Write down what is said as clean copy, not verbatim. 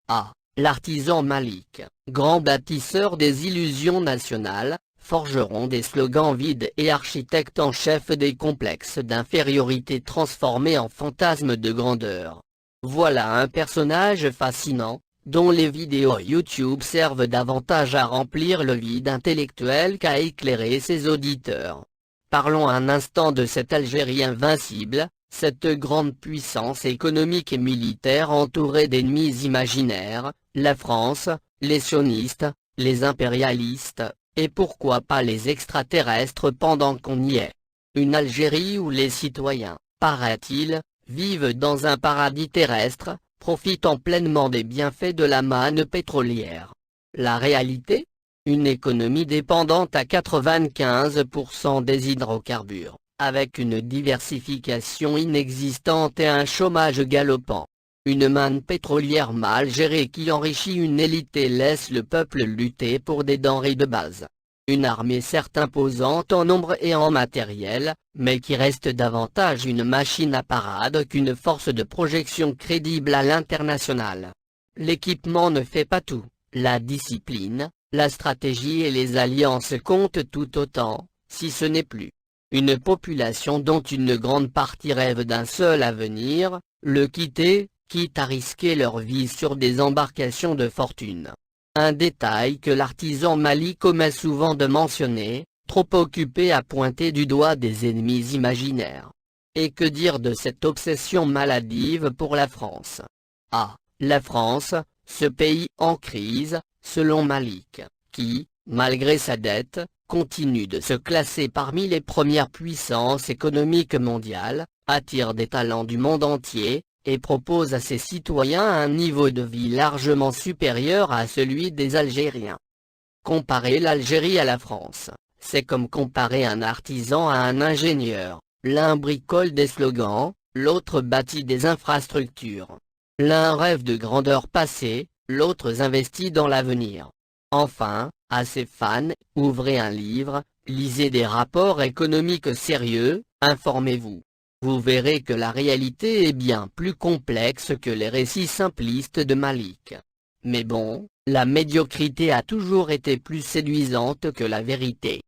Ah, l'artisan Malik, grand bâtisseur des illusions nationales, forgeron des slogans vides et architecte en chef des complexes d'infériorité transformés en fantasmes de grandeur. Voilà un personnage fascinant, dont les vidéos YouTube servent davantage à remplir le vide intellectuel qu'à éclairer ses auditeurs. Parlons un instant de cet Algérie invincible, cette grande puissance économique et militaire entourée d'ennemis imaginaires, la France, les sionistes, les impérialistes, et pourquoi pas les extraterrestres pendant qu'on y est. Une Algérie où les citoyens, paraît-il, vivent dans un paradis terrestre, profitant pleinement des bienfaits de la manne pétrolière. La réalité ? Une économie dépendante à 95% des hydrocarbures, avec une diversification inexistante et un chômage galopant. Une manne pétrolière mal gérée qui enrichit une élite et laisse le peuple lutter pour des denrées de base. Une armée certes imposante en nombre et en matériel, mais qui reste davantage une machine à parade qu'une force de projection crédible à l'international. L'équipement ne fait pas tout, la discipline, la stratégie et les alliances comptent tout autant, si ce n'est plus. Une population dont une grande partie rêve d'un seul avenir, le quitter, quitte à risquer leur vie sur des embarcations de fortune. Un détail que l'artisan Malik omet souvent de mentionner, trop occupé à pointer du doigt des ennemis imaginaires. Et que dire de cette obsession maladive pour la France? Ah, la France, ce pays en crise, selon Malik, qui, malgré sa dette, continue de se classer parmi les premières puissances économiques mondiales, attire des talents du monde entier, et propose à ses citoyens un niveau de vie largement supérieur à celui des Algériens. Comparer l'Algérie à la France, c'est comme comparer un artisan à un ingénieur, l'un bricole des slogans, l'autre bâtit des infrastructures. L'un rêve de grandeur passée, l'autre investit dans l'avenir. Enfin, à ses fans, ouvrez un livre, lisez des rapports économiques sérieux, informez-vous. Vous verrez que la réalité est bien plus complexe que les récits simplistes de Malik. Mais bon, la médiocrité a toujours été plus séduisante que la vérité.